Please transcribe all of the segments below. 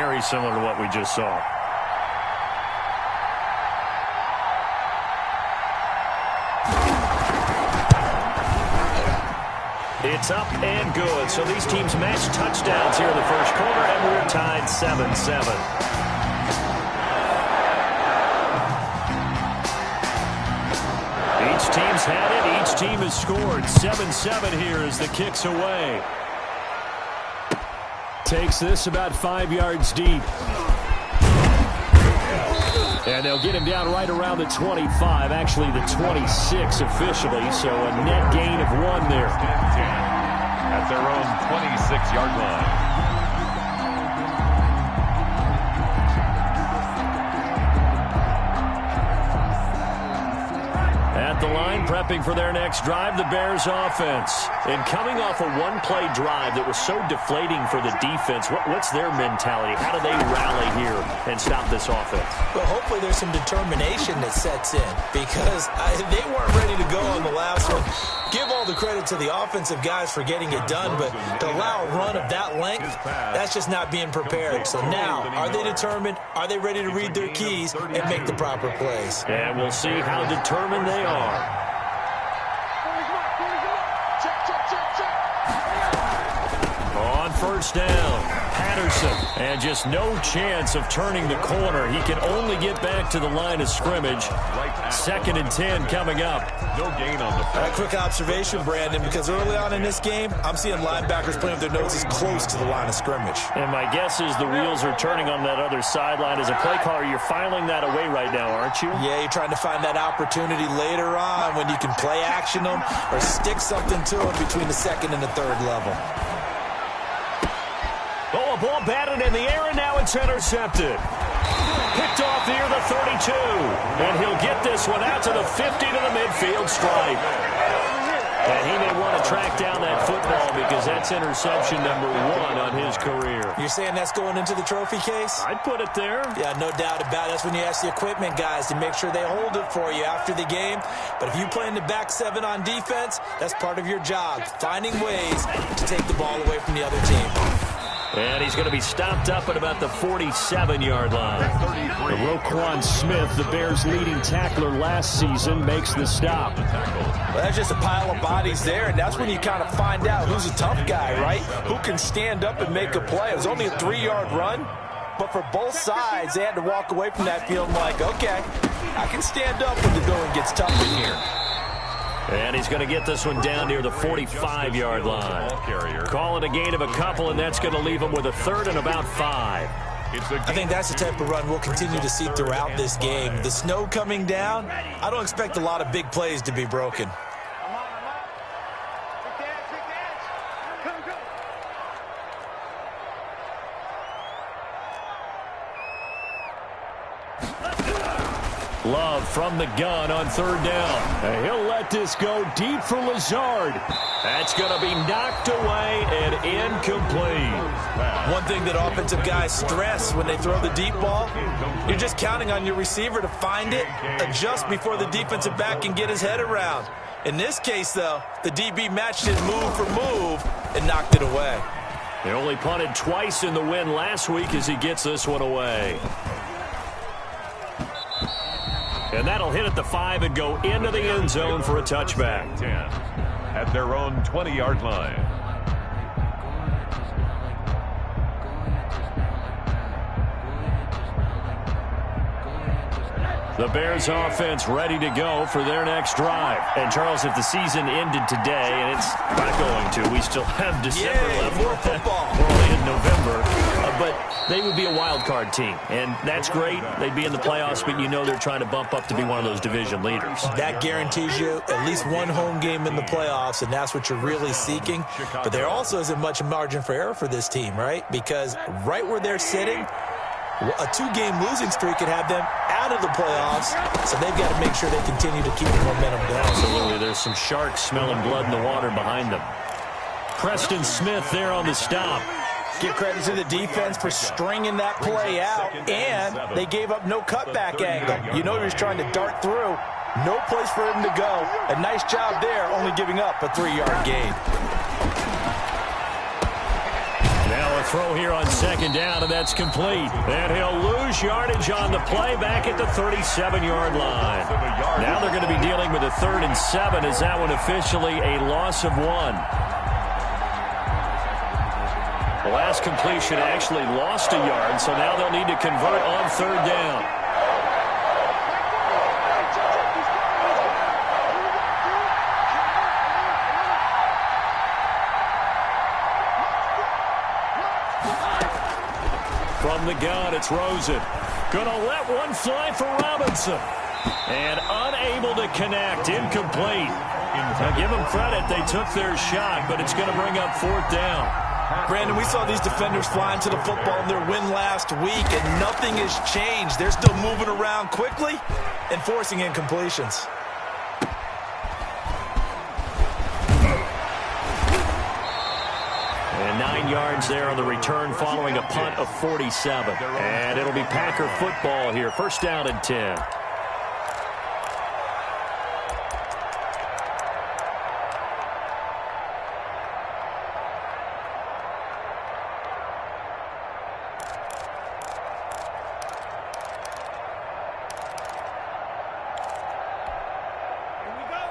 Very similar to what we just saw. It's up and good. So these teams match touchdowns here in the first quarter, and we're tied 7-7. Each team's had it. Each team has scored. 7-7 here as the kick's away. Takes this about 5 yards deep. And they'll get him down right around the 25, actually the 26 officially, so a net gain of 1 there. At their own 26-yard line. At the line, prepping for their next drive, the Bears offense. And coming off a one-play drive that was so deflating for the defense, what's their mentality? How do they rally here and stop this offense? Well, hopefully there's some determination that sets in because they weren't ready to go on the last one. Give all the credit to the offensive guys for getting it done, but to allow a run of that length, that's just not being prepared. So now, are they determined? Are they ready to read their keys and make the proper plays? And we'll see how determined they are. On first down, Patterson. And just no chance of turning the corner. He can only get back to the line of scrimmage. 2nd and 10 coming up. No gain on the play. A quick observation, Brandon, because early on in this game, I'm seeing linebackers playing with their noses close to the line of scrimmage. And my guess is the wheels are turning on that other sideline. As a play caller, you're filing that away right now, aren't you? Yeah, you're trying to find that opportunity later on when you can play action them or stick something to them between the 2nd and the 3rd level. Oh, a ball batted in the air, and now it's intercepted. Picked off near the 32. And he'll get this one out to the 50 to the midfield stripe. And he may want to track down that football because that's interception number 1 on his career. You're saying that's going into the trophy case? I'd put it there. Yeah, no doubt about it. That's when you ask the equipment guys to make sure they hold it for you after the game. But if you play in the back 7 on defense, that's part of your job, finding ways to take the ball away from the other team. And he's going to be stopped up at about the 47-yard line. Roquan Smith, the Bears' leading tackler last season, makes the stop. Well, that's just a pile of bodies there, and that's when you kind of find out who's a tough guy, right? Who can stand up and make a play. It was only a 3-yard run, but for both sides, they had to walk away from that feeling like, okay, I can stand up when the going gets tough in here. And he's going to get this one down near the 45-yard line. Call it a gain of a couple, and that's going to leave him with a 3rd and about 5. I think that's the type of run we'll continue to see throughout this game. The snow coming down, I don't expect a lot of big plays to be broken. Love from the gun on 3rd down. And he'll let this go deep for Lazard. That's going to be knocked away and incomplete. One thing that offensive guys stress when they throw the deep ball, you're just counting on your receiver to find it, adjust before the defensive back can get his head around. In this case, though, the DB matched it move for move and knocked it away. They only punted twice in the win last week as he gets this one away. And that'll hit at the 5 and go into the end zone for a touchback. 10 at their own 20-yard line. The Bears offense ready to go for their next drive. And, Charles, if the season ended today, and it's not going to, we still have December left. More football. We're only in November. But they would be a wild card team, and that's great. They'd be in the playoffs, but you know they're trying to bump up to be one of those division leaders. That guarantees you at least one home game in the playoffs, and that's what you're really seeking. But there also isn't much margin for error for this team, right? Because right where they're sitting, a 2-game losing streak could have them out of the playoffs, so they've got to make sure they continue to keep the momentum going. Absolutely. There's some sharks smelling blood in the water behind them. Preston Smith there on the stop. Give credit to the defense for stringing that play out, and they gave up no cutback angle. You know he was trying to dart through. No place for him to go. A nice job there, only giving up a 3-yard gain. Now a throw here on second down, and that's complete. And he'll lose yardage on the play back at the 37-yard line. Now they're going to be dealing with a 3rd and 7 as that one officially a loss of 1. The last completion actually lost a yard, so now they'll need to convert on 3rd down. From the gun, it's Rosen. Gonna let one fly for Robinson. And unable to connect. Incomplete. Now give them credit. They took their shot, but it's going to bring up 4th down. Brandon, we saw these defenders flying to the football in their win last week, and nothing has changed. They're still moving around quickly and forcing incompletions. And 9 yards there on the return following a punt of 47. And it'll be Packer football here. 1st down and 10.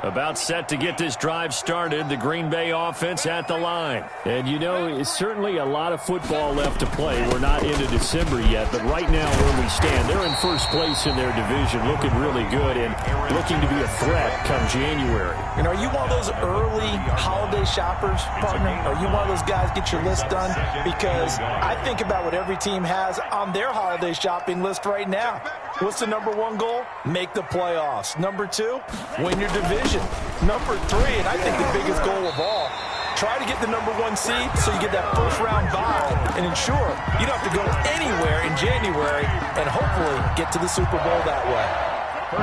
About set to get this drive started, the Green Bay offense at the line. And, you know, it's certainly a lot of football left to play. We're not into December yet, but right now where we stand, they're in 1st place in their division, looking really good and looking to be a threat come January. And are you one of those early holiday shoppers, partner? Are you one of those guys get your list done? Because I think about what every team has on their holiday shopping list right now. What's the number 1 goal? Make the playoffs. Number 2, win your division. Number 3, and I think the biggest goal of all, try to get the number 1 seed so you get that 1st round bye and ensure you don't have to go anywhere in January and hopefully get to the Super Bowl that way.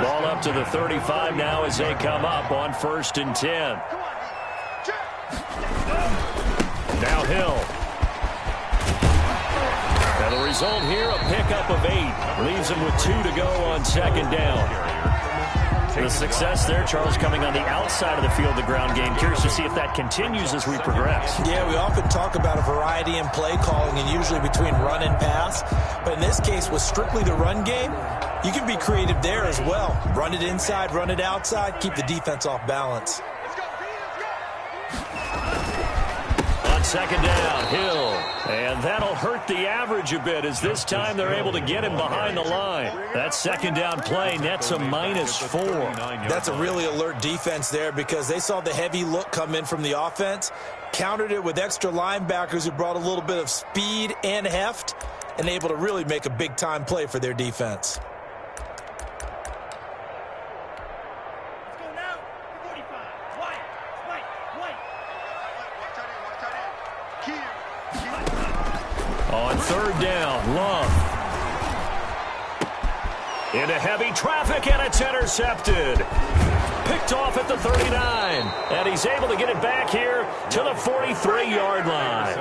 Ball up to the 35 now as they come up on 1st and 10. Now Hill. And the result here, a pickup of 8. Leaves him with 2 to go on 2nd down. The success there, Charles, coming on the outside of the field, the ground game. Curious to see if that continues as we progress. Yeah, we often talk about a variety in play calling and usually between run and pass. But in this case, with strictly the run game, you can be creative there as well. Run it inside, run it outside, keep the defense off balance. On 2nd down, Hill. And that'll hurt the average a bit as this time they're able to get him behind the line. That 2nd down play nets a -4. That's a really alert defense there because they saw the heavy look come in from the offense, countered it with extra linebackers who brought a little bit of speed and heft, and able to really make a big-time play for their defense. On 3rd down, Love. Into heavy traffic, and it's intercepted. Picked off at the 39. And he's able to get it back here to the 43-yard line.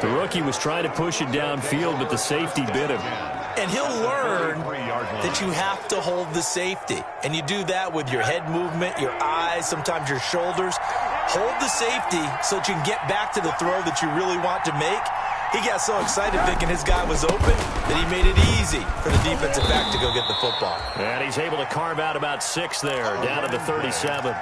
The rookie was trying to push it downfield, but the safety bit him. And he'll learn that you have to hold the safety. And you do that with your head movement, your eyes, sometimes your shoulders. Hold the safety so that you can get back to the throw that you really want to make. He got so excited thinking his guy was open that he made it easy for the defensive back to go get the football. And he's able to carve out about 6 there, down to the 37.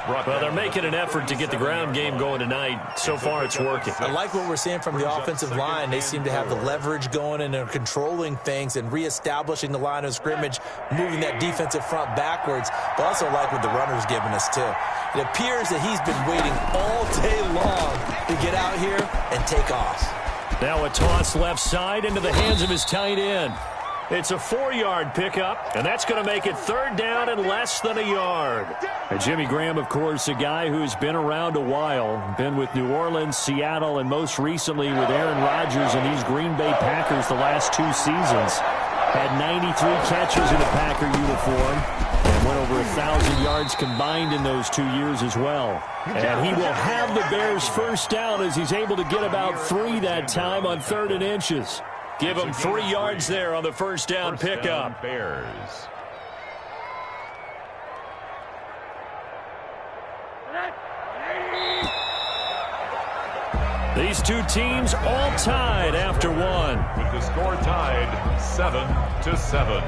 Well, they're making an effort to get the ground game going tonight. So far, it's working. I like what we're seeing from the offensive line. They seem to have the leverage going and are controlling things and reestablishing the line of scrimmage, moving that defensive front backwards. But also like what the runner's giving us, too. It appears that he's been waiting all day long to get out here and take off. Now a toss left side into the hands of his tight end. It's a 4-yard pickup, and that's going to make it 3rd down and less than a yard. And Jimmy Graham, of course, a guy who's been around a while, been with New Orleans, Seattle, and most recently with Aaron Rodgers and these Green Bay Packers the last 2 seasons. Had 93 catches in a Packer uniform and went over 1,000 yards combined in those 2 years as well. And he will have the Bears 1st down as he's able to get about 3 that time on 3rd and inches. Give him 3 yards there on the 1st down pickup. Bears. These two teams all tied after one. With the score tied 7-7.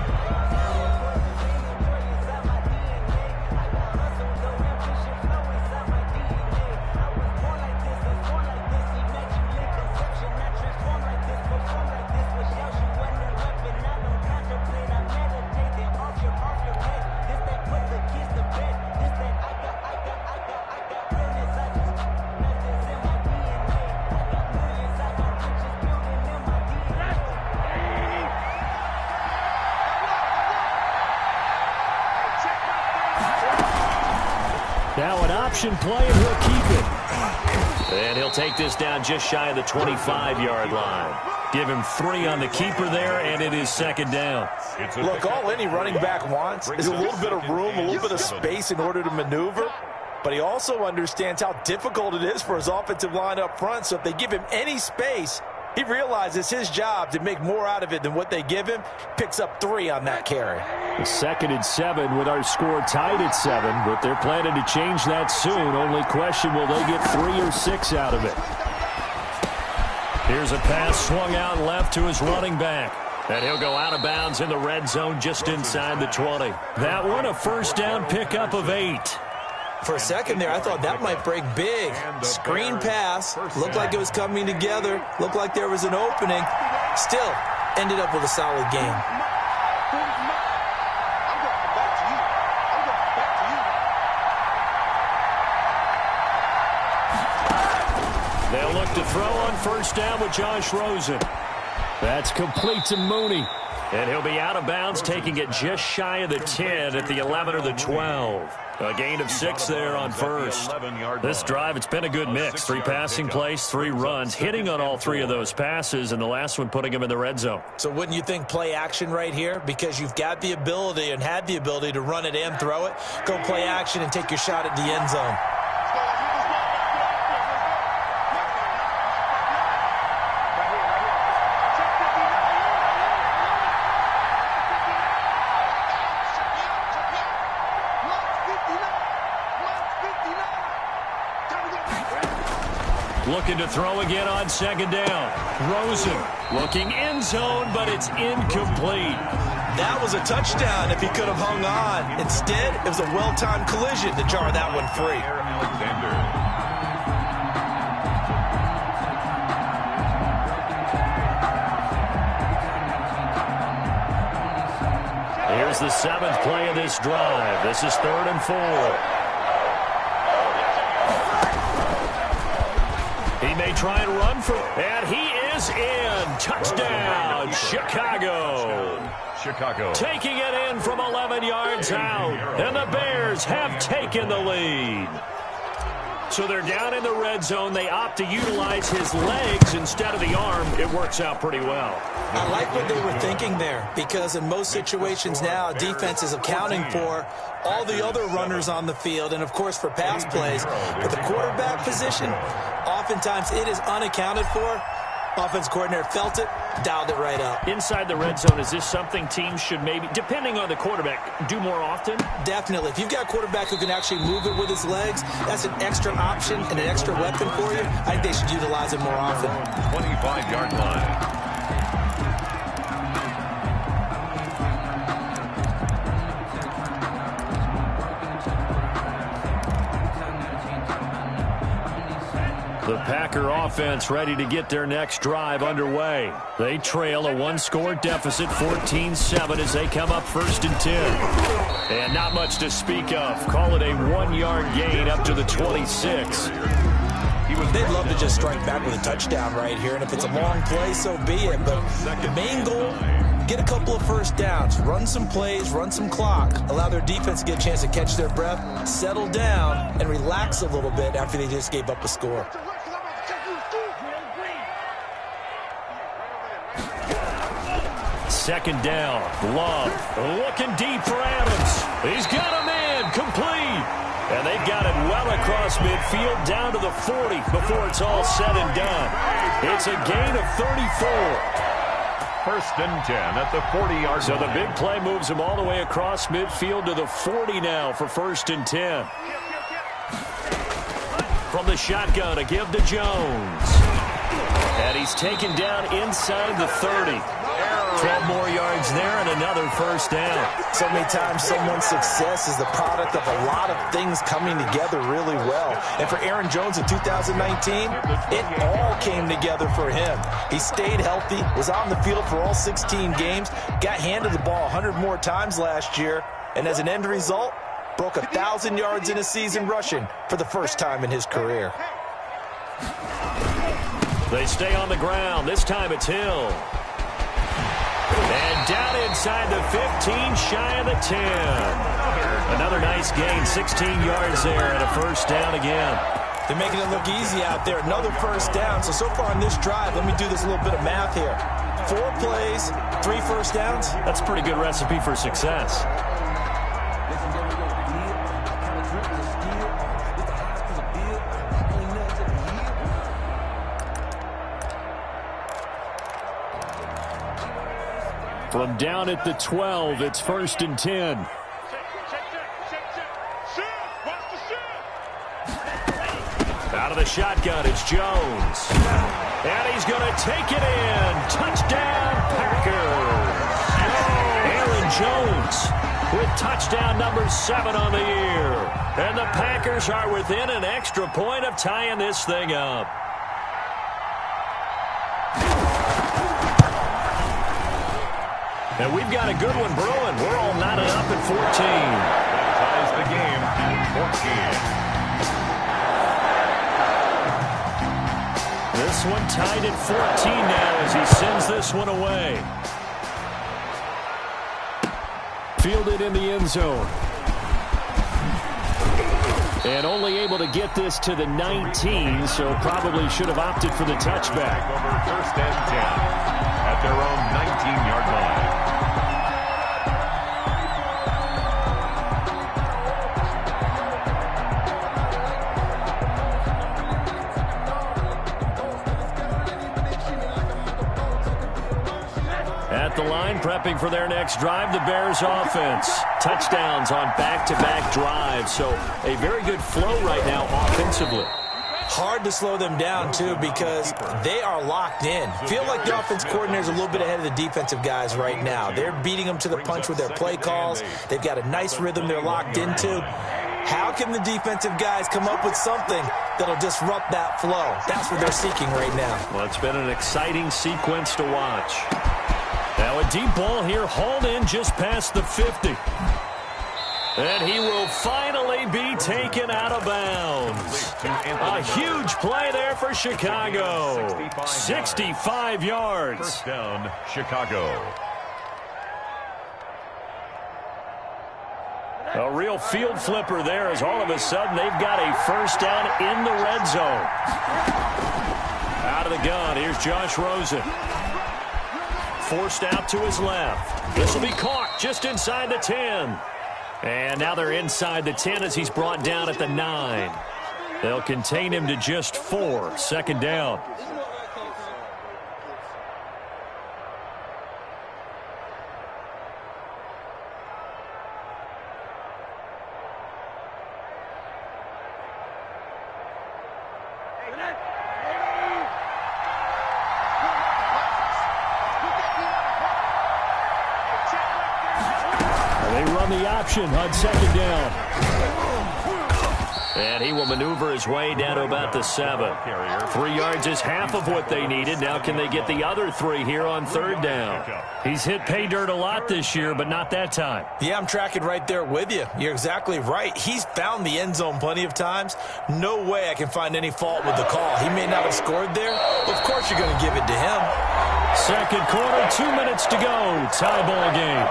Now an option play, and he'll keep it. And he'll take this down just shy of the 25-yard line. Give him 3 on the keeper there, and it is second down. Look, all any running back wants is a little bit of room, a little bit of space in order to maneuver. But he also understands how difficult it is for his offensive line up front. So if they give him any space, he realizes his job to make more out of it than what they give him. Picks up 3 on that carry. 2nd and 7 with our score tied at 7, but they're planning to change that soon. Only question, will they get 3 or 6 out of it? Here's a pass swung out left to his running back. And he'll go out of bounds in the red zone just inside the 20. That one a first down pickup of 8. For a second there, I thought that might break big. Screen pass. Looked like it was coming together. Looked like there was an opening. Still, ended up with a solid game. They'll look to throw on first down with Josh Rosen. That's complete to Mooney. And he'll be out of bounds, taking it just shy of the 10 at the 11 or the 12. A gain of 6 there on first. This drive, it's been a good mix. 3 passing plays, 3 runs, hitting on all 3 of those passes, and the last one putting him in the red zone. So wouldn't you think play action right here? Because you've got the ability and had the ability to run it and throw it. Go play action and take your shot at the end zone. Looking to throw again on second down. Rosen looking end zone, but it's incomplete. That was a touchdown if he could have hung on. Instead, it was a well-timed collision to jar that one free. Here's the 7th play of this drive. This is 3rd and 4. He may try and run for it, and he is in. Touchdown, Chicago. Taking it in from 11 yards out, and the Bears have taken the lead. So they're down in the red zone. They opt to utilize his legs instead of the arm. It works out pretty well. I like what they were thinking there, because in most situations now, defense is accounting for all the other runners on the field and, of course, for pass plays. But the quarterback position, oftentimes it is unaccounted for. Offense coordinator felt it, dialed it right up. Inside the red zone, is this something teams should maybe, depending on the quarterback, do more often? Definitely. If you've got a quarterback who can actually move it with his legs, that's an extra option and an extra weapon for you. I think they should utilize it more often. 25-yard line. The Packer offense ready to get their next drive underway. They trail a 1-score deficit, 14-7, as they come up 1st and 10. And not much to speak of. Call it a 1-yard gain up to the 26. They'd love to just strike back with a touchdown right here, and if it's a long play, so be it. But the main goal, get a couple of first downs, run some plays, run some clock, allow their defense to get a chance to catch their breath, settle down, and relax a little bit after they just gave up a score. Second down, Love looking deep for Adams. He's got a man, complete. And they've got it well across midfield down to the 40 before it's all said and done. It's a gain of 34. 1st and 10 at the 40-yard line. So the big play moves him all the way across midfield to the 40 now for 1st and 10. From the shotgun, a give to Jones. And he's taken down inside the 30. 12 more yards there and another first down. So many times someone's success is the product of a lot of things coming together really well. And for Aaron Jones in 2019, it all came together for him. He stayed healthy, was on the field for all 16 games, got handed the ball 100 more times last year, and as an end result, broke 1,000 yards in a season rushing for the first time in his career. They stay on the ground. This time it's Hill. And down inside the 15, shy of the 10. Another nice gain, 16 yards there and a first down again. They're making it look easy out there. Another first down. So far on this drive, let me do this little bit of math here. 4 plays, 3 first downs. That's a pretty good recipe for success. From down at the 12, it's 1st and 10. Out of the shotgun, it's Jones. And he's going to take it in. Touchdown, Packers. Aaron Jones with touchdown number 7 on the year. And the Packers are within an extra point of tying this thing up. And we've got a good one brewing. We're all knotted up at 14. Ties the game at 14. This one tied at 14 now as he sends this one away. Fielded in the end zone. And only able to get this to the 19, so probably should have opted for the touchback. Over 1st and 10 at their own 19-yard line. At the line, prepping for their next drive, the Bears offense. Touchdowns on back-to-back drives, so a very good flow right now offensively. Hard to slow them down, too, because they are locked in. Feel like the offense coordinator is a little bit ahead of the defensive guys right now. They're beating them to the punch with their play calls. They've got a nice rhythm they're locked into. How can the defensive guys come up with something that'll disrupt that flow? That's what they're seeking right now. Well, it's been an exciting sequence to watch. Now a deep ball here, hauled in just past the 50. And he will finally be taken out of bounds. A huge play there for Chicago. 65 yards. First down, Chicago. A real field flipper there as all of a sudden they've got a first down in the red zone. Out of the gun, here's Josh Rosen. Forced out to his left. This will be caught just inside the 10. And now they're inside the 10 as he's brought down at the 9. They'll contain him to just 4. Second down. On second down. And he will maneuver his way down to about the 7. 3 yards is half of what they needed. Now can they get the other 3 here on third down? He's hit pay dirt a lot this year, but not that time. Yeah, I'm tracking right there with you. You're exactly right. He's found the end zone plenty of times. No way I can find any fault with the call. He may not have scored there. Of course you're going to give it to him. Second quarter, 2 minutes to go. Tie ball game.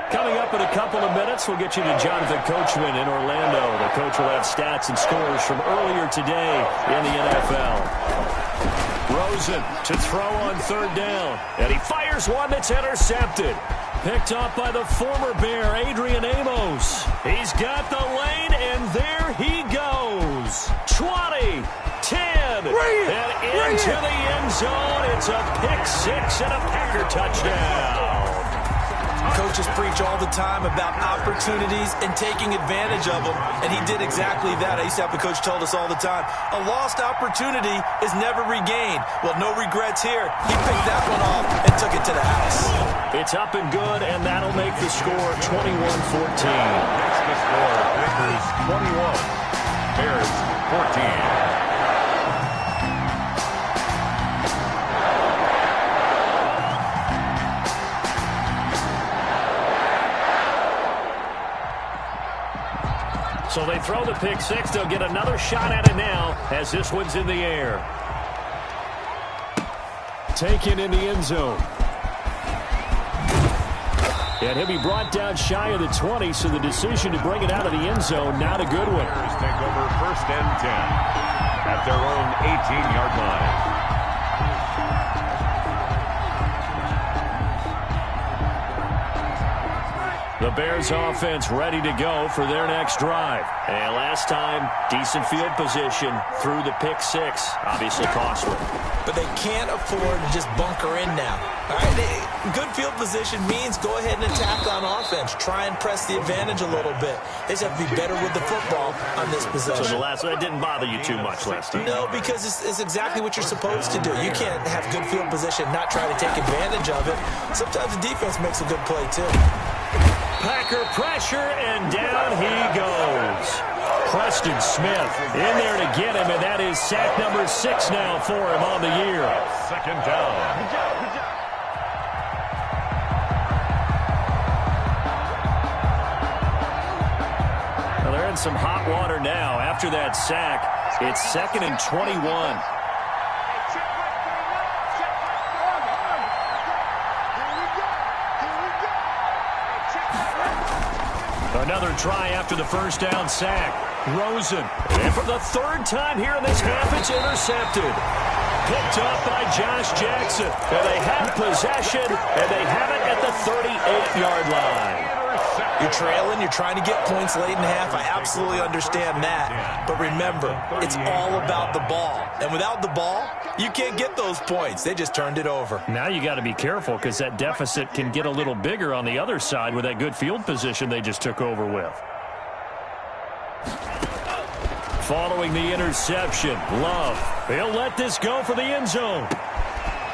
Coming up in a couple of minutes, we'll get you to Jonathan Coachman in Orlando. The coach will have stats and scores from earlier today in the NFL. Rosen to throw on third down. And he fires one that's intercepted. Picked off by the former Bear, Adrian Amos. He's got the lane, and there he goes. goes. 20, 10, and into the end zone. It's a pick-6 and a Packer touchdown. Coaches preach all the time about opportunities and taking advantage of them, and he did exactly that. I used to have a coach told us all the time, a lost opportunity is never regained. Well, no regrets here. He picked that one off and took it to the house. It's up and good, and that'll make the score 21-14. That's the score. Packers 21, Bears 14. So they throw the pick-6. They'll get another shot at it now as this one's in the air. Taken in the end zone. And he'll be brought down shy of the 20, so the decision to bring it out of the end zone, not a good one. Bears take over 1st and 10 at their own 18-yard line. The Bears offense ready to go for their next drive. And last time, decent field position through the pick-6. Obviously costly. But they can't afford to just bunker in now. All right, good field position means go ahead and attack on offense. Try and press the advantage a little bit. They just have to be better with the football on this possession. So that didn't bother you too much last time? No, because it's exactly what you're supposed to do. You can't have good field position, not try to take advantage of it. Sometimes the defense makes a good play, too. Packer pressure, and down he goes. Preston Smith in there to get him, and that is sack number 6 now for him on the year. 2nd down. Well, they're in some hot water now. After that sack, it's 2nd and 21. Another try after the first down sack. Rosen. And for the 3rd time here in this half, it's intercepted. Picked up by Josh Jackson. And they have possession, and they have it at the 38-yard line. You're trailing. You're trying to get points late in the half. I absolutely understand that. But remember, it's all about the ball. And without the ball, you can't get those points. They just turned it over. Now you got to be careful because that deficit can get a little bigger on the other side with that good field position they just took over with. Following the interception, Love. He'll let this go for the end zone.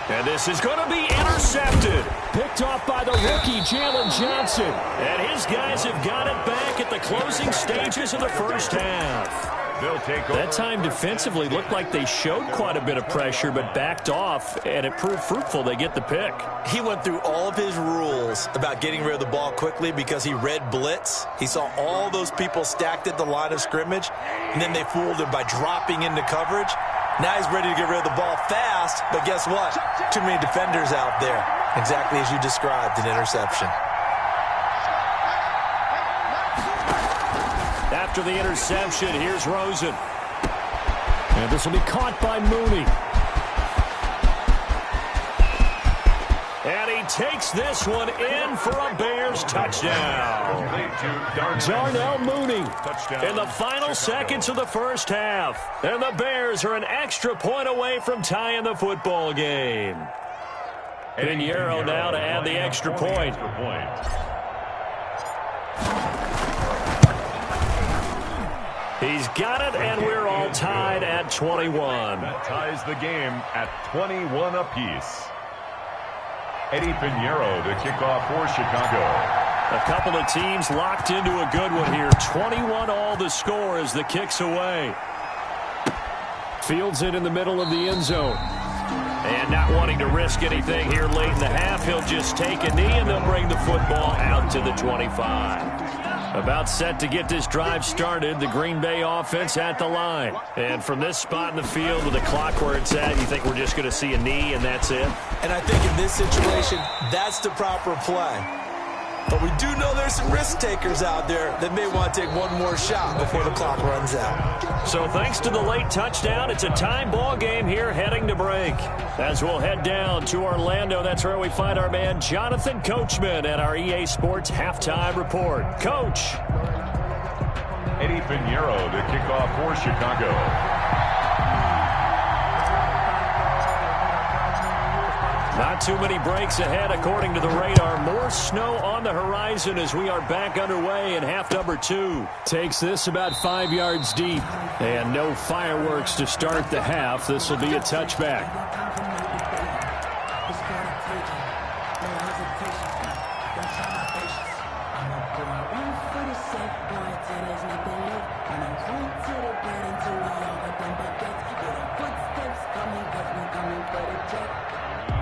And this is going to be intercepted. Picked off by the rookie, Jalen Johnson. And his guys have got it back at the closing stages of the first half. They'll take over. That time defensively looked like they showed quite a bit of pressure but backed off, and it proved fruitful. They get the pick. He went through all of his rules about getting rid of the ball quickly because he read blitz. He saw all those people stacked at the line of scrimmage, and then they fooled him by dropping into coverage. Now he's ready to get rid of the ball fast, but guess what? Too many defenders out there. Exactly as you described, an interception. After the interception, here's Rosen. And this will be caught by Mooney. And he takes this one in for a Bears touchdown. Darnell Mooney in the final seconds of the first half. And the Bears are an extra point away from tying the football game. Pinheiro now to add the extra point. He's got it, and we're all tied at 21. That ties the game at 21 apiece. Eddie Pinheiro to kick off for Chicago. A couple of teams locked into a good one here. 21 all the score as the kick's away. Fields it in the middle of the end zone. And not wanting to risk anything here late in the half, he'll just take a knee, and they'll bring the football out to the 25. About set to get this drive started, the Green Bay offense at the line. And from this spot in the field with the clock where it's at, you think we're just going to see a knee and that's it? And I think in this situation, that's the proper play. But we do know there's some risk takers out there that may want to take one more shot before the clock runs out. So thanks to the late touchdown, it's a time ball game here heading to break. As we'll head down to Orlando, that's where we find our man Jonathan Coachman at our EA Sports Halftime Report. Coach. Eddie Pinheiro to kick off for Chicago. Not too many breaks ahead according to the radar. More snow on the horizon as we are back underway in half number 2. Takes this about 5 yards deep. And no fireworks to start the half. This will be a touchback.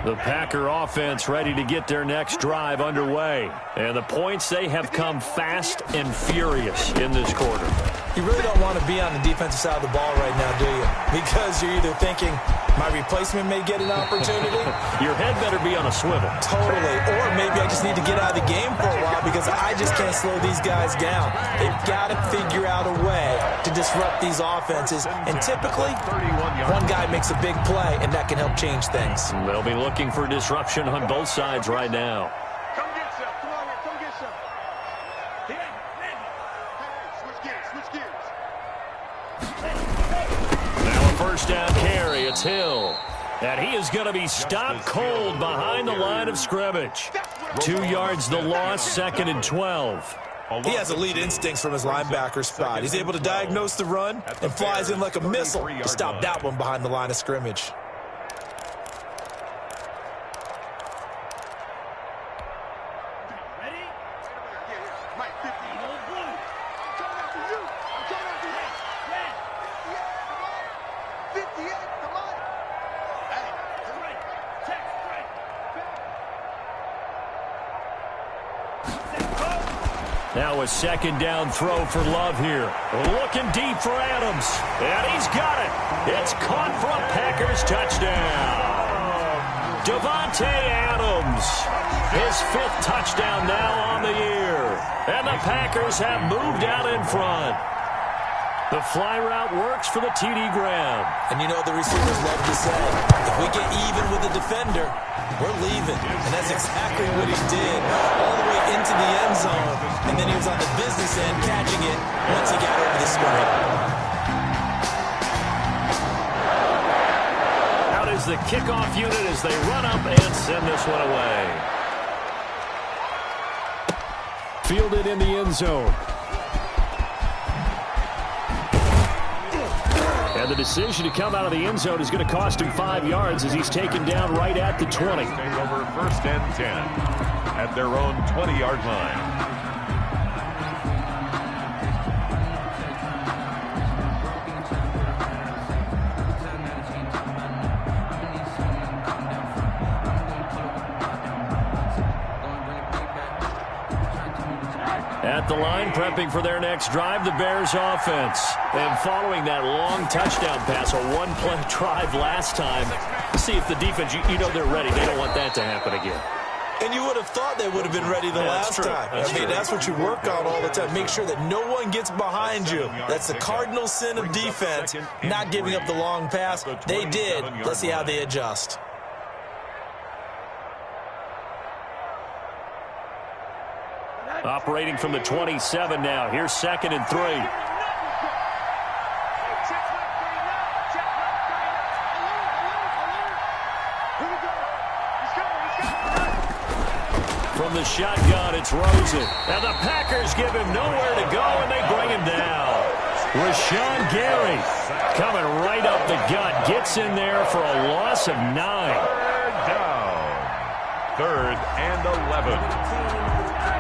The Packer offense ready to get their next drive underway. And the points, they have come fast and furious in this quarter. You really don't want to be on the defensive side of the ball right now, do you? Because you're either thinking, my replacement may get an opportunity. Your head better be on a swivel. Totally. Or maybe I just need to get out of the game for a while because I just can't slow these guys down. They've got to figure out a way to disrupt these offenses. And typically, one guy makes a big play, and that can help change things. They'll be looking for disruption on both sides right now. Come get some. Come on here. Come get some. Switch gears. Switch gears. Now a first down carry. It's Hill. And he is going to be stopped cold behind the line of scrimmage. 2 yards the loss, 2nd and 12. He has elite instincts from his linebacker spot. He's able to diagnose the run and flies in like a missile to stop that one behind the line of scrimmage. Now a second down throw for Love here. Looking deep for Adams. And he's got it. It's caught for a Packers touchdown. Davante Adams. His 5th touchdown now on the year. And the Packers have moved out in front. The fly route works for the TD Graham. And you know the receivers love to say, if we get even with the defender, we're leaving. And that's exactly what he did all the way into the end zone. And then he was on the business end catching it once he got over the screen. Out is the kickoff unit as they run up and send this one away. Fielded in the end zone. And the decision to come out of the end zone is going to cost him 5 yards as he's taken down right at the 20. Take over 1st and 10 at their own 20-yard line. At the line, prepping for their next drive, the Bears offense. And following that long touchdown pass, a one-play drive last time, see if the defense, you know they're ready. They don't want that to happen again. And you would have thought they would have been ready the last time. That's what you work on all the time. Make sure that no one gets behind you. That's the cardinal sin of defense, not giving up the long pass. They did. Let's see how they adjust. Operating from the 27 now. Here's 2nd and 3. From the shotgun, it's Rosen. And the Packers give him nowhere to go, and they bring him down. Rashawn Gary coming right up the gut. Gets in there for a loss of 9. 3rd down. 3rd and 11.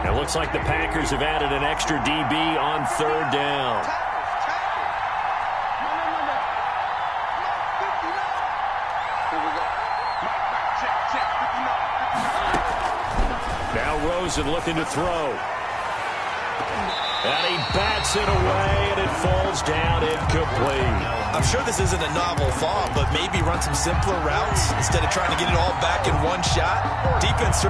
It looks like the Packers have added an extra DB on 3rd down. Now Rosen looking to throw. And he bats it away, and it falls down incomplete. I'm sure this isn't a novel thought, but maybe run some simpler routes instead of trying to get it all back in one shot. Defense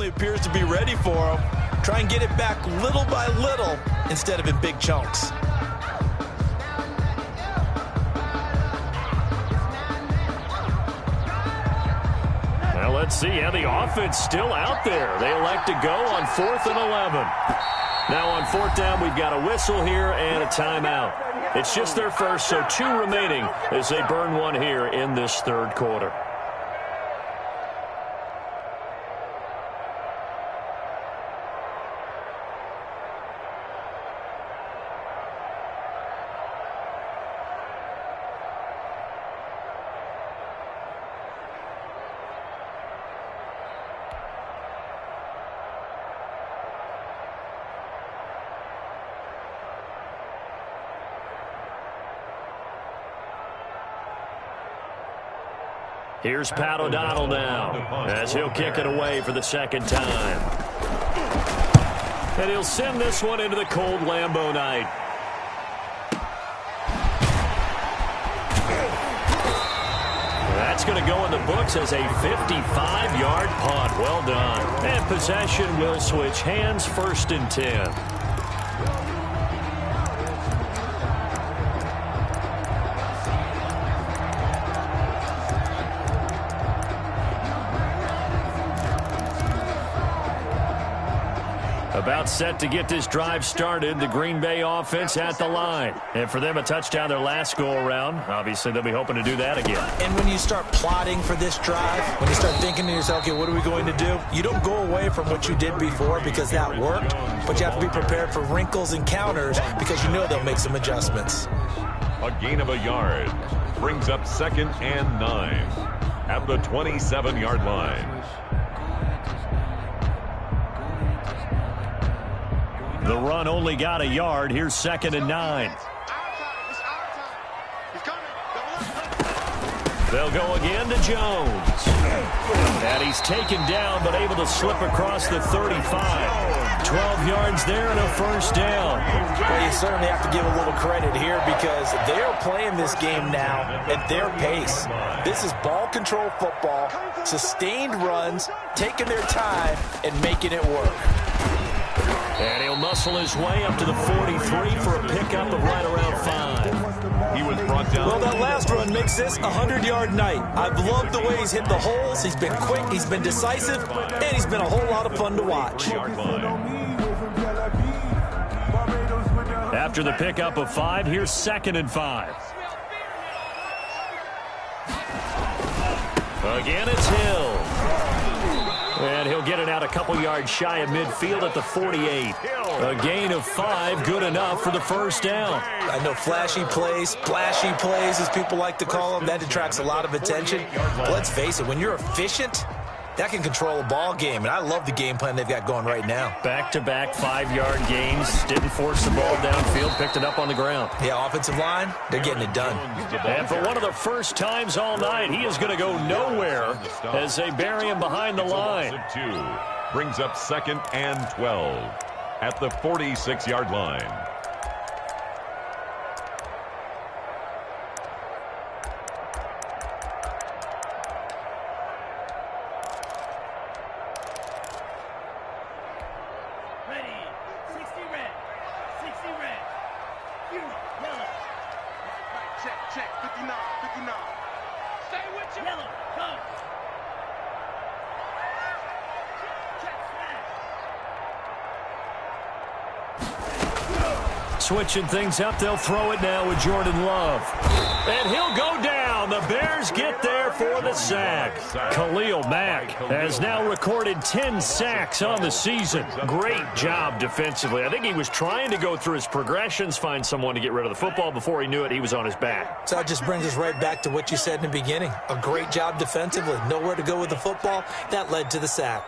certainly appears to be ready for him. Try and get it back little by little instead of in big chunks. Well, let's see how the offense still out there. They elect to go on 4th and 11. Now on 4th down, we've got a whistle here and a timeout. It's just their first, so 2 remaining as they burn one here in this 3rd quarter. Here's Pat O'Donnell now as he'll kick it away for the 2nd time. And he'll send this one into the cold Lambeau night. That's going to go in the books as a 55-yard punt. Well done. And possession will switch hands, 1st and 10. About set to get this drive started, the Green Bay offense at the line. And for them, a touchdown their last go-around. Obviously, they'll be hoping to do that again. And when you start plotting for this drive, when you start thinking to yourself, okay, what are we going to do? You don't go away from what you did before because that worked, but you have to be prepared for wrinkles and counters because you know they'll make some adjustments. A gain of a yard brings up 2nd and 9 at the 27-yard line. The run only got a yard. Here's 2nd and 9. They'll go again to Jones. And he's taken down, but able to slip across the 35. 12 yards there and a 1st down. Well, you certainly have to give a little credit here because they're playing this game now at their pace. This is ball control football, sustained runs, taking their time, and making it work. And he'll muscle his way up to the 43 for a pickup of right around 5. He was brought down. Well, that last run makes this a 100-yard night. I've loved the way he's hit the holes. He's been quick, he's been decisive, and he's been a whole lot of fun to watch. After the pickup of 5, here's 2nd and 5. Again, it's Hill. And he'll get it out a couple yards shy of midfield at the 48. A gain of 5, good enough for the 1st down. I know flashy plays, splashy plays, as people like to call them, that attracts a lot of attention. But let's face it, when you're efficient, that can control a ball game, and I love the game plan they've got going right now. Back-to-back 5-yard gains. Didn't force the ball downfield, picked it up on the ground. Yeah, offensive line, they're getting it done. And for one of the first times all night, he is going to go nowhere as they bury him behind the line. 2 brings up 2nd and 12 at the 46-yard line. Switching things up, they'll throw it now with Jordan Love. And he'll go down. The Bears get there for the sack. Khalil Mack has now recorded 10 sacks on the season. Great job defensively. I think he was trying to go through his progressions, find someone to get rid of the football. Before he knew it, he was on his back. So that just brings us right back to what you said in the beginning. A great job defensively. Nowhere to go with the football. That led to the sack.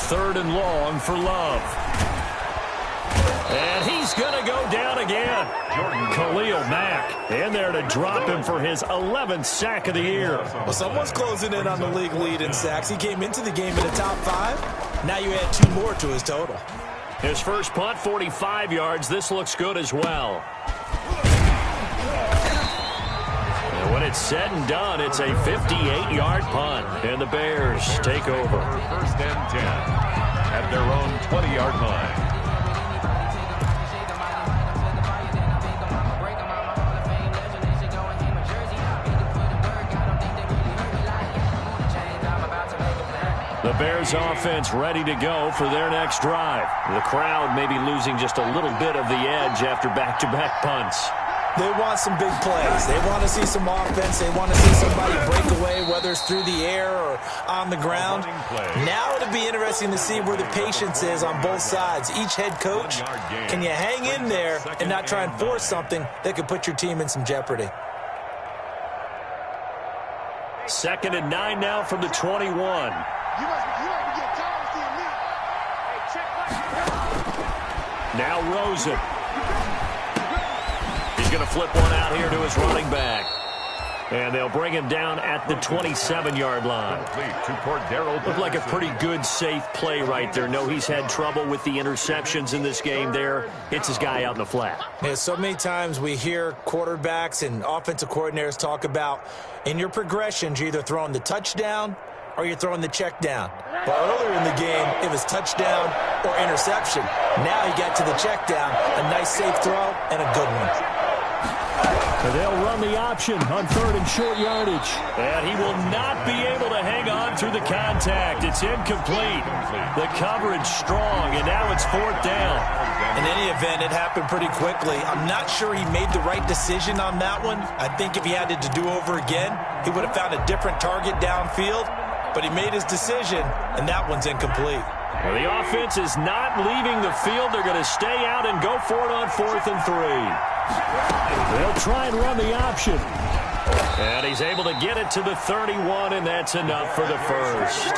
3rd and long for Love. And he's going to go down again. Khalil Mack in there to drop him for his 11th sack of the year. Well, someone's closing in on the league lead in sacks. He came into the game in the top 5. Now you add 2 more to his total. His first punt, 45 yards. This looks good as well. When it's said and done, it's a 58-yard punt, and the Bears take over. First and 10 at their own 20-yard line. The Bears offense ready to go for their next drive. The crowd may be losing just a little bit of the edge after back-to-back punts. They want some big plays. They want to see some offense. They want to see somebody break away, whether it's through the air or on the ground. Now it'll be interesting to see where the patience is on both sides. Each head coach, can you hang in there and not try and force something that could put your team in some jeopardy? 2nd and 9 now from the 21. Now Rosen. He's going to flip one out here to his running back. And they'll bring him down at the 27-yard line. Looked like a pretty good, safe play right there. No, he's had trouble with the interceptions in this game there. Hits his guy out in the flat. Yeah, so many times we hear quarterbacks and offensive coordinators talk about in your progressions, you're either throwing the touchdown or you're throwing the check down. But earlier in the game, it was touchdown or interception. Now he got to the check down, a nice safe throw and a good one. They'll run the option on 3rd and short yardage. And he will not be able to hang on through the contact. It's incomplete. The coverage strong, and now it's 4th down. In any event, it happened pretty quickly. I'm not sure he made the right decision on that one. I think if he had it to do over again, he would have found a different target downfield. But he made his decision, and that one's incomplete. Well, the offense is not leaving the field. They're going to stay out and go for it on 4th and 3. They'll try and run the option. And he's able to get it to the 31, and that's enough for the first.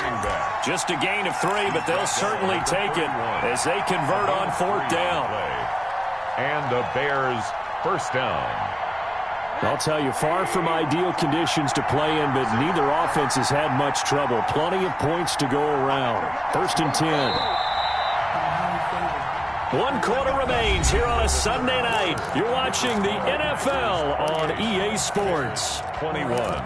Just a gain of 3, but they'll certainly take it as they convert on 4th down. And the Bears first down. I'll tell you, far from ideal conditions to play in, but neither offense has had much trouble. Plenty of points to go around. 1st and 10. 1 quarter remains here on a Sunday night. You're watching the NFL on EA Sports. 21.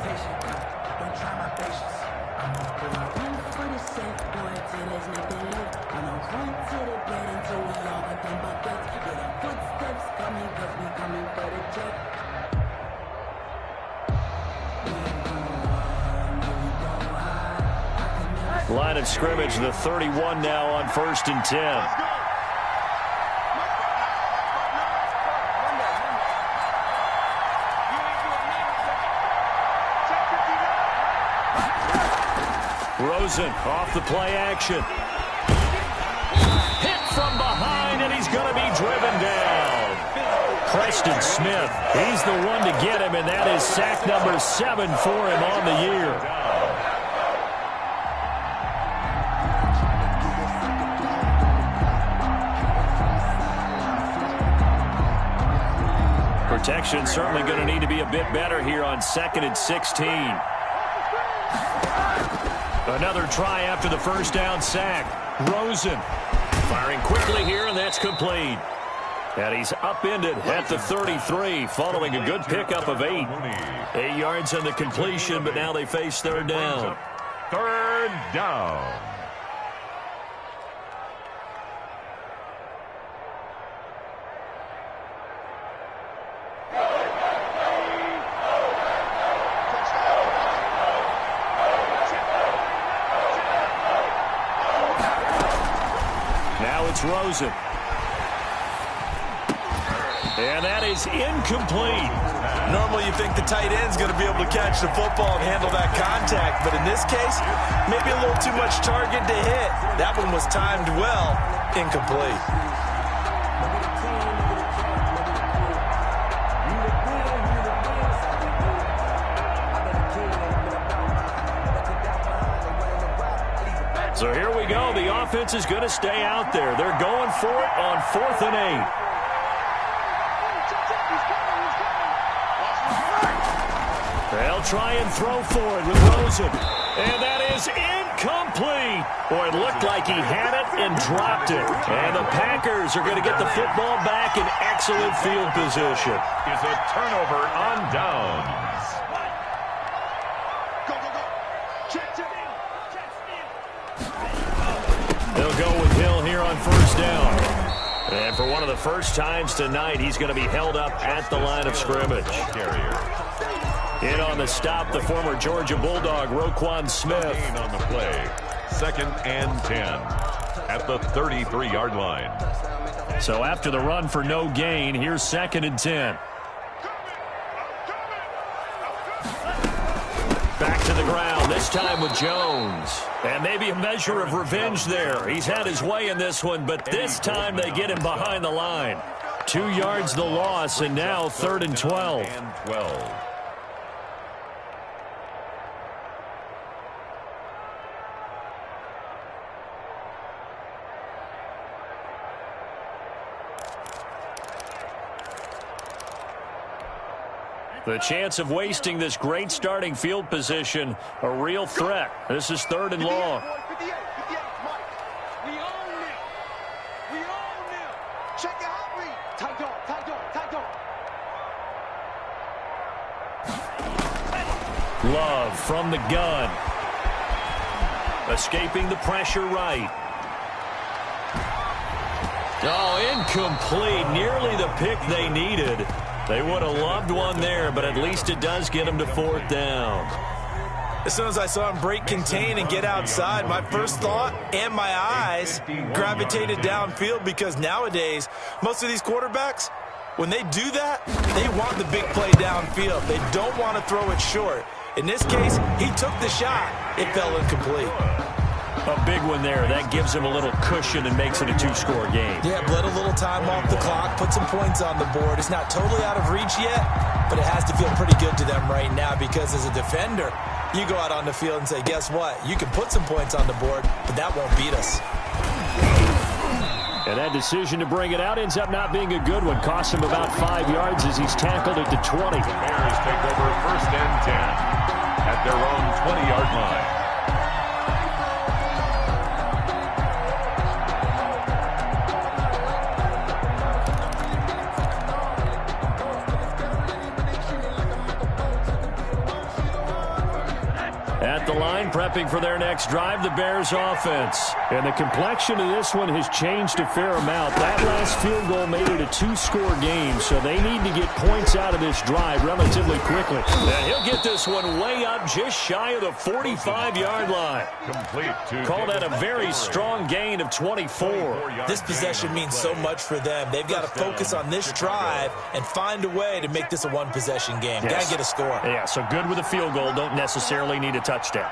Line of scrimmage, the 31 now on 1st and 10. Rosen off the play action. Hit from behind, and he's going to be driven down. Preston Smith, he's the one to get him, and that is sack number 7 for him on the year. Protection certainly going to need to be a bit better here on 2nd and 16. Another try after the first down sack. Rosen firing quickly here, and that's complete. And he's upended at the 33 following a good pickup of 8. 8 yards on the completion, but now they face 3rd down. 3rd down. Rosen. And that is incomplete. Normally you think the tight end's going to be able to catch the football and handle that contact, but in this case, maybe a little too much target to hit. That one was timed well. Incomplete. So here we go. The offense is going to stay out there. They're going for it on 4th and 8. They'll try and throw for it with Rosen. And that is incomplete. Boy, it looked like he had it and dropped it. And the Packers are going to get the football back in excellent field position. Is a turnover on downs. They'll go with Hill here on first down. And for one of the first times tonight, he's going to be held up at the line of scrimmage. In on the stop, the former Georgia Bulldog, Roquan Smith. On the play, 2nd and 10 at the 33-yard line. So after the run for no gain, here's 2nd and 10. Back to the ground, this time with Jones. And maybe a measure of revenge there. He's had his way in this one, but this time they get him behind the line. 2 yards the loss, and now 3rd and 12. The chance of wasting this great starting field position, a real threat. This is 3rd and long. 58, Mike. We own them. We own them. Check it out, read. Tight dog. Love from the gun. Escaping the pressure right. Oh, incomplete. Nearly the pick they needed. They would have loved one there, but at least it does get them to 4th down. As soon as I saw him break contain and get outside, my first thought and my eyes gravitated downfield, because nowadays, most of these quarterbacks, when they do that, they want the big play downfield. They don't want to throw it short. In this case, he took the shot. It fell incomplete. A big one there. That gives him a little cushion and makes it a 2-score game. Yeah, bled a little time off the clock, put some points on the board. It's not totally out of reach yet, but it has to feel pretty good to them right now, because as a defender, you go out on the field and say, guess what? You can put some points on the board, but that won't beat us. And that decision to bring it out ends up not being a good one. Costs him about 5 yards as he's tackled at the 20. The Bears take over 1st and 10 at their own 20-yard line. At the line, prepping for their next drive, the Bears offense. And the complexion of this one has changed a fair amount. That last field goal made it a 2-score game, so they need to get points out of this drive relatively quickly. And he'll get this one way up just shy of the 45-yard line. Call that a very strong gain of 24. This possession means so much for them. They've got to focus on this drive and find a way to make this a one-possession game. Yes. Got to get a score. Yeah, so good with a field goal. Don't necessarily need a touchdown.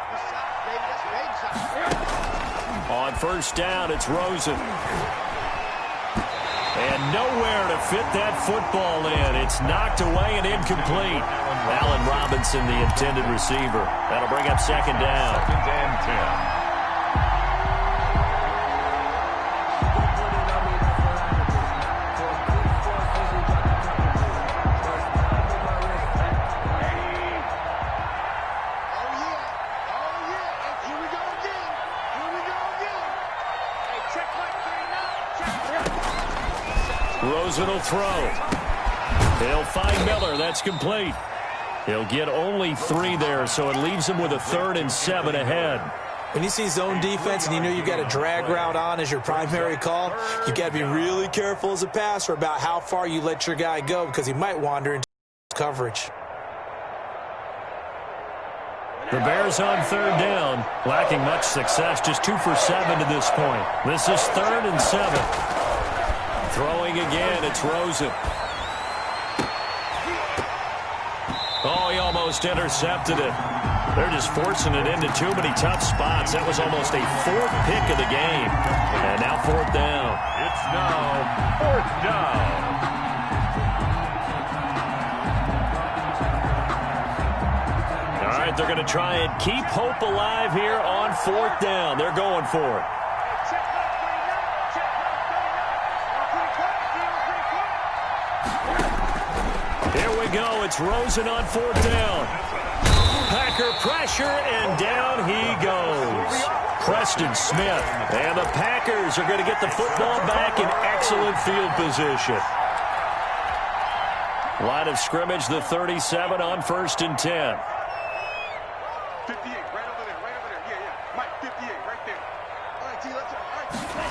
On first down, it's Rosen. And nowhere to fit that football in. It's knocked away and incomplete. Allen Robinson, the intended receiver. That'll bring up 2nd down. 2nd and 10. Rosen will throw. He'll find Miller. That's complete. He'll get only 3 there, so it leaves him with a 3rd and 7 ahead. When you see zone defense and you know you've got a drag route on as your primary call, you've got to be really careful as a passer about how far you let your guy go, because he might wander into coverage. The Bears on 3rd down, lacking much success, just 2 for 7 to this point. This is 3rd and 7. Throwing again, it's Rosen. Oh, he almost intercepted it. They're just forcing it into too many tough spots. That was almost a 4th pick of the game. And now 4th down. It's now 4th down. All right, they're going to try and keep hope alive here on 4th down. They're going for it. Here we go. It's Rosen on 4th down. Packer pressure, and down he goes. Preston Smith. And the Packers are going to get the football back in excellent field position. Line of scrimmage, the 37 on 1st and 10. 58, right over there, right over there. Yeah, yeah. Mike, 58, right there. All right, T, let's go. All right.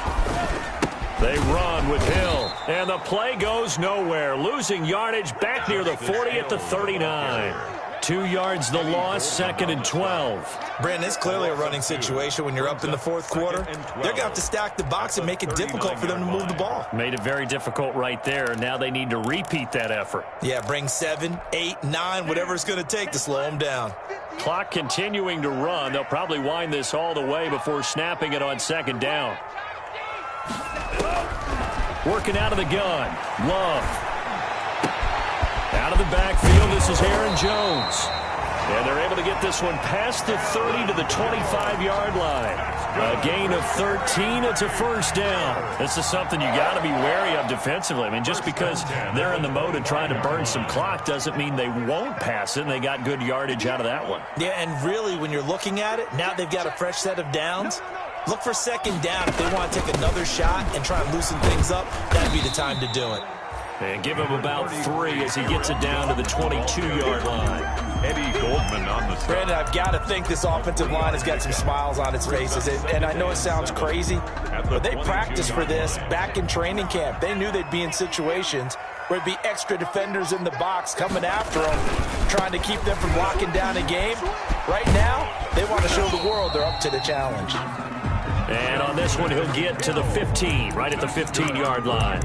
They run with Hill, and the play goes nowhere. Losing yardage back near the 40 at the 39. 2 yards the loss, 2nd and 12. Brandon, it's clearly a running situation when you're up in the fourth quarter. They're going to have to stack the box and make it difficult for them to move the ball. Made it very difficult right there. Now they need to repeat that effort. Yeah, bring 7, 8, 9, whatever it's going to take to slow them down. Clock continuing to run. They'll probably wind this all the way before snapping it on 2nd down. Working out of the gun. Love. Out of the backfield, this is Aaron Jones. And they're able to get this one past the 30 to the 25-yard line. A gain of 13, it's a first down. This is something you got to be wary of defensively. I mean, just because they're in the mode of trying to burn some clock doesn't mean they won't pass it, and they got good yardage out of that one. Yeah, and really, when you're looking at it, now they've got a fresh set of downs. Look for 2nd down. If they want to take another shot and try and loosen things up, that'd be the time to do it. And give him about 3 as he gets it down to the 22-yard line. Eddie Goldman on the start. Brandon, I've got to think this offensive line has got some smiles on its faces. And I know it sounds crazy, but they practiced for this back in training camp. They knew they'd be in situations where it'd be extra defenders in the box coming after them, trying to keep them from locking down a game. Right now, they want to show the world they're up to the challenge. And on this one, he'll get to the 15, right at the 15-yard line.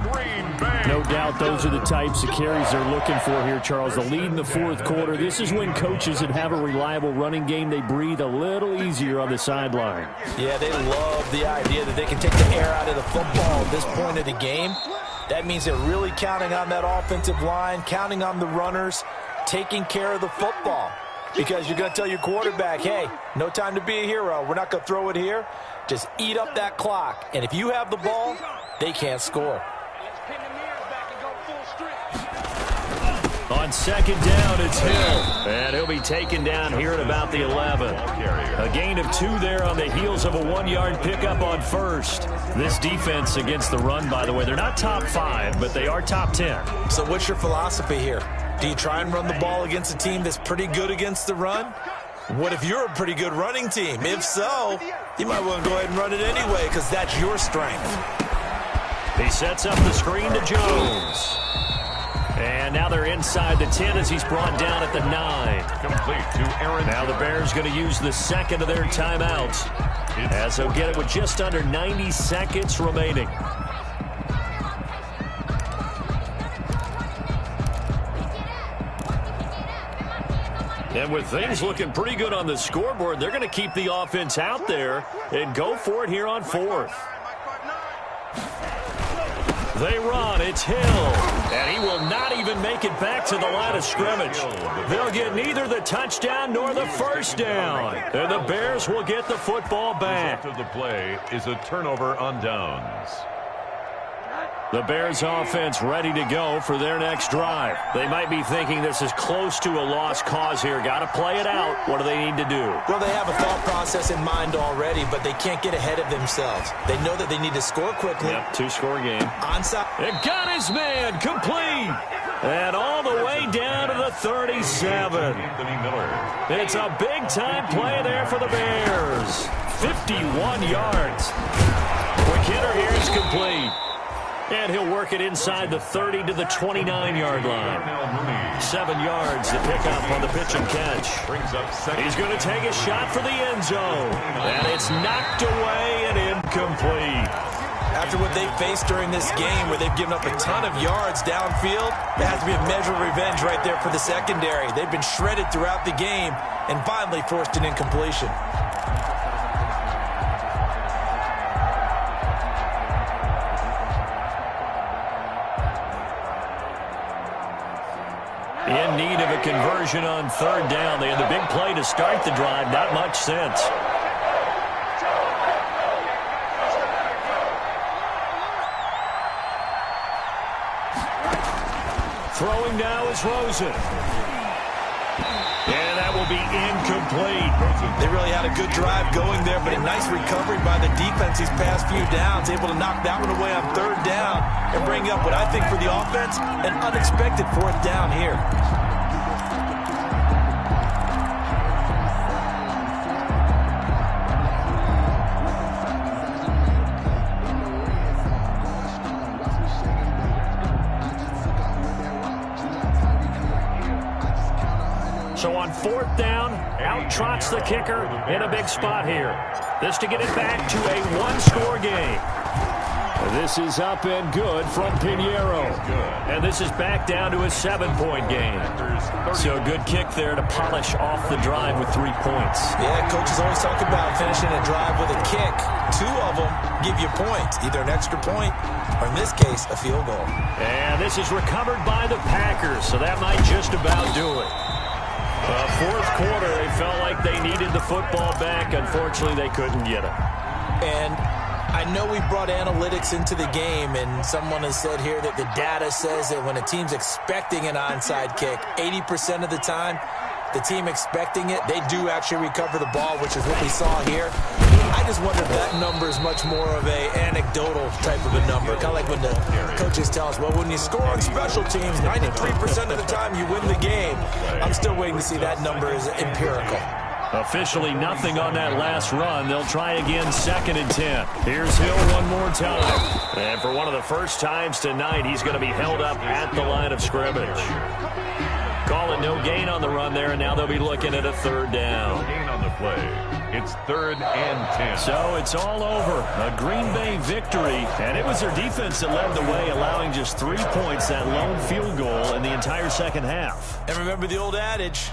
No doubt those are the types of carries they're looking for here, Charles. The lead in the fourth quarter. This is when coaches that have a reliable running game, they breathe a little easier on the sideline. Yeah, they love the idea that they can take the air out of the football at this point of the game. That means they're really counting on that offensive line, counting on the runners, taking care of the football. Because you're going to tell your quarterback, hey, no time to be a hero. We're not going to throw it here. Just eat up that clock. And if you have the ball, they can't score. On 2nd down, it's Hill. And he'll be taken down here at about the 11. A gain of 2 there on the heels of a 1-yard pickup on 1st. This defense against the run, by the way, they're not top 5, but they are top 10. So what's your philosophy here? Do you try and run the ball against a team that's pretty good against the run? What if you're a pretty good running team? If so, you might want to go ahead and run it anyway because that's your strength. He sets up the screen to Jones. And now they're inside the 10 as he's brought down at the 9. Complete to Aaron. Now the Bears going to use the 2nd of their timeouts as they'll get it with just under 90 seconds remaining. And with things looking pretty good on the scoreboard, they're going to keep the offense out there and go for it here on 4th. They run. It's Hill. And he will not even make it back to the line of scrimmage. They'll get neither the touchdown nor the first down. And the Bears will get the football back. The result of the play is a turnover on downs. The Bears offense ready to go for their next drive. They might be thinking this is close to a lost cause here. Got to play it out. What do they need to do? Well, they have a thought process in mind already, but they can't get ahead of themselves. They know that they need to score quickly. Yep, 2-score game. Onside. It got his man complete. And all the way down to the 37. It's a big-time play there for the Bears. 51 yards. Quick hitter here is complete. And he'll work it inside the 30 to the 29-yard line. 7 yards to pick up on the pitch and catch. He's going to take a shot for the end zone. And it's knocked away and incomplete. After what they faced during this game where they've given up a ton of yards downfield, there has to be a measure of revenge right there for the secondary. They've been shredded throughout the game and finally forced an incompletion. In need of a conversion on 3rd down. They had the big play to start the drive. Not much sense. Throwing now is Rosen. And that will be incomplete. They really had a good drive going there, but a nice recovery by the defense these past few downs, able to knock that one away on 3rd down and bring up what I think for the offense, an unexpected 4th down here. On fourth down, out trots the kicker in a big spot here. This to get it back to a one-score game. This is up and good from Pinheiro. And this is back down to a 7-point game. So a good kick there to polish off the drive with 3 points. Yeah, coaches always talk about finishing a drive with a kick. 2 of them give you points, either an extra point or, in this case, a field goal. And this is recovered by the Packers, so that might just about do it. Fourth quarter, they felt like they needed the football back. Unfortunately, they couldn't get it. And I know we brought analytics into the game, and someone has said here that the data says that when a team's expecting an onside kick, 80% of the time, the team expecting it, they do actually recover the ball, which is what we saw here. I just wonder if that number is much more of a anecdotal type of a number. Kind of like when the coaches tell us, well, when you score on special teams, 93% of the time you win the game. I'm still waiting to see that number is empirical. Officially nothing on that last run. They'll try again, 2nd and 10. Here's Hill one more time. And for one of the first times tonight, he's going to be held up at the line of scrimmage. Calling no gain on the run there, and now they'll be looking at a 3rd down. No gain on the play. It's 3rd and 10. So it's all over. A Green Bay victory. And it was their defense that led the way, allowing just 3 points, that lone field goal in the entire second half. And remember the old adage,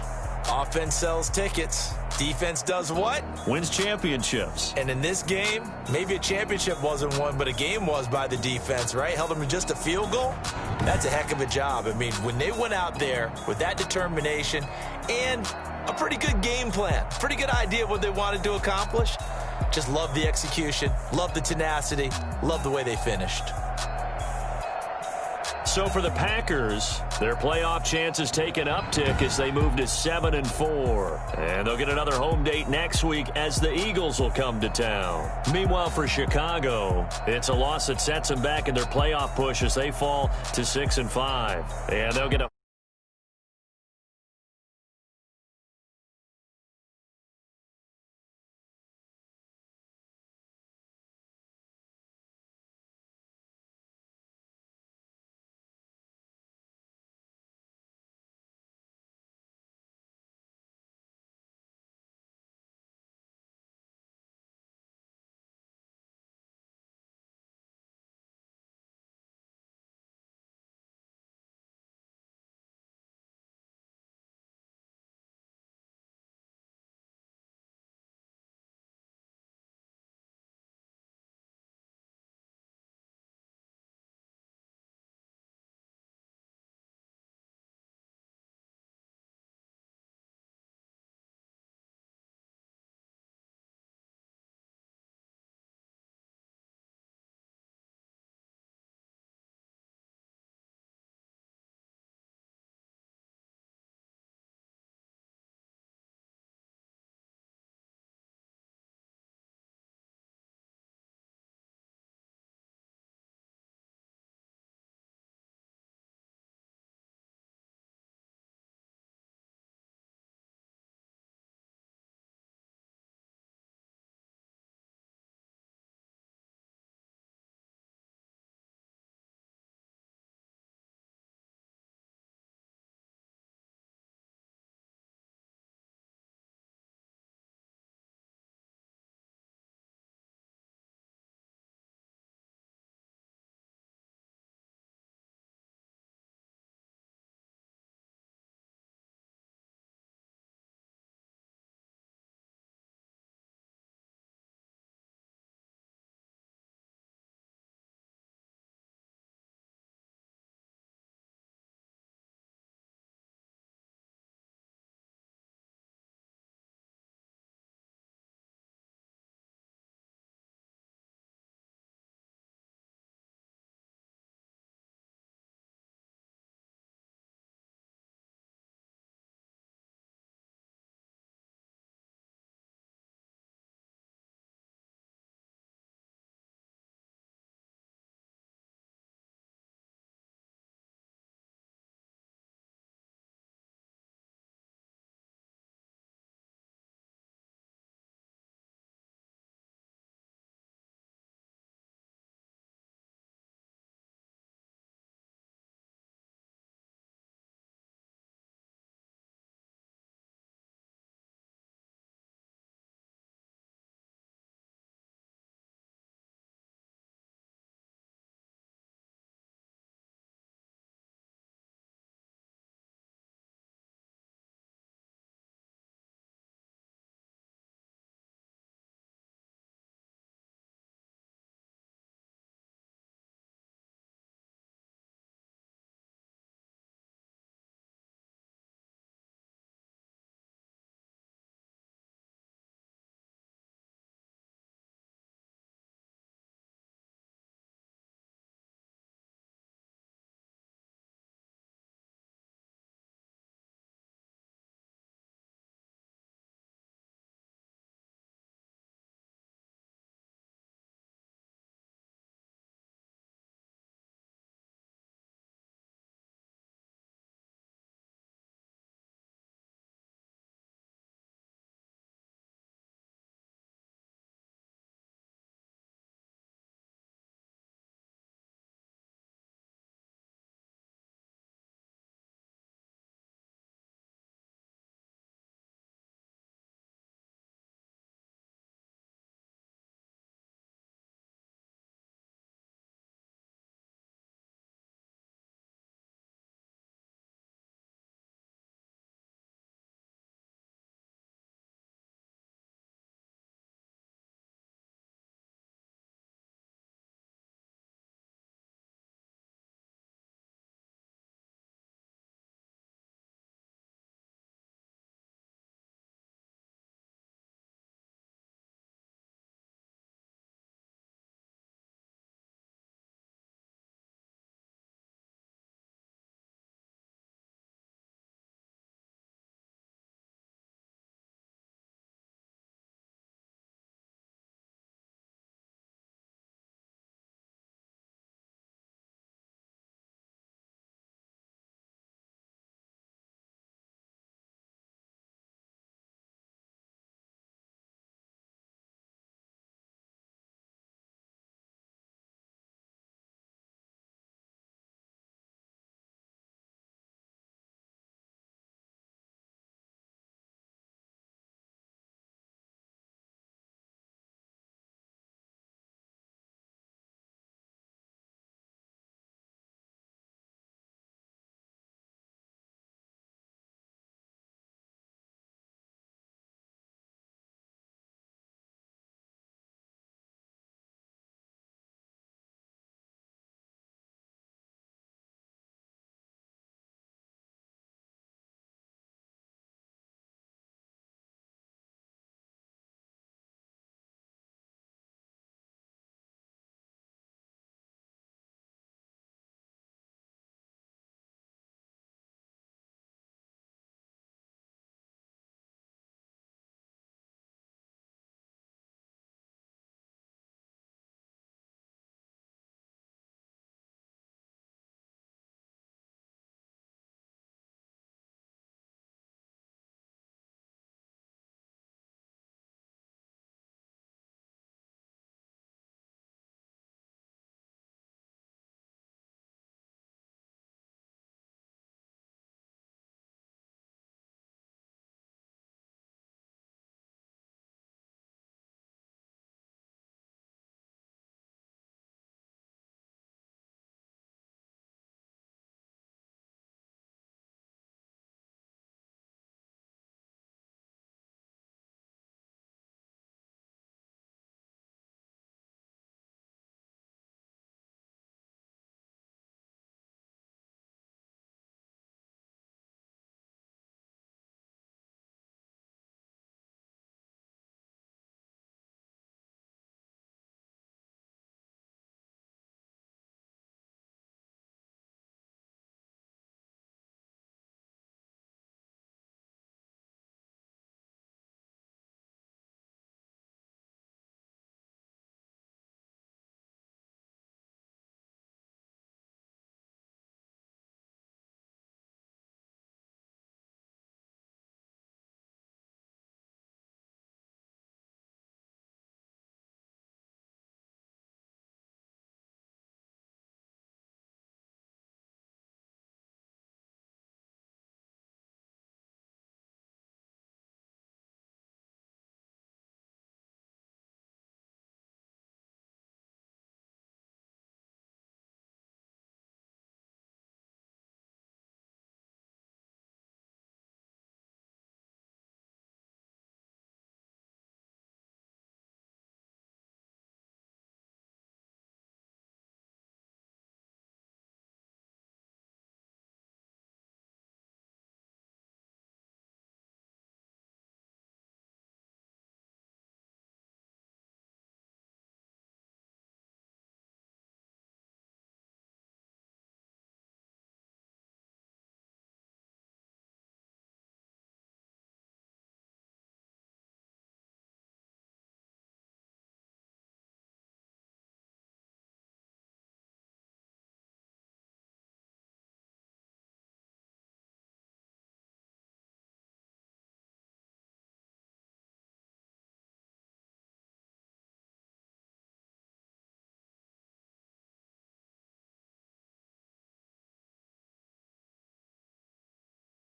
offense sells tickets. Defense does what? Wins championships. And in this game, maybe a championship wasn't won, but a game was by the defense, right? Held them to just a field goal. That's a heck of a job. I mean, when they went out there with that determination and a pretty good game plan, pretty good idea of what they wanted to accomplish, just love the execution, love the tenacity, love the way they finished. So for the Packers, their playoff chances take an uptick as they move to 7-4. And they'll get another home date next week as the Eagles will come to town. Meanwhile, for Chicago, it's a loss that sets them back in their playoff push as they fall to 6-5. And they'll get a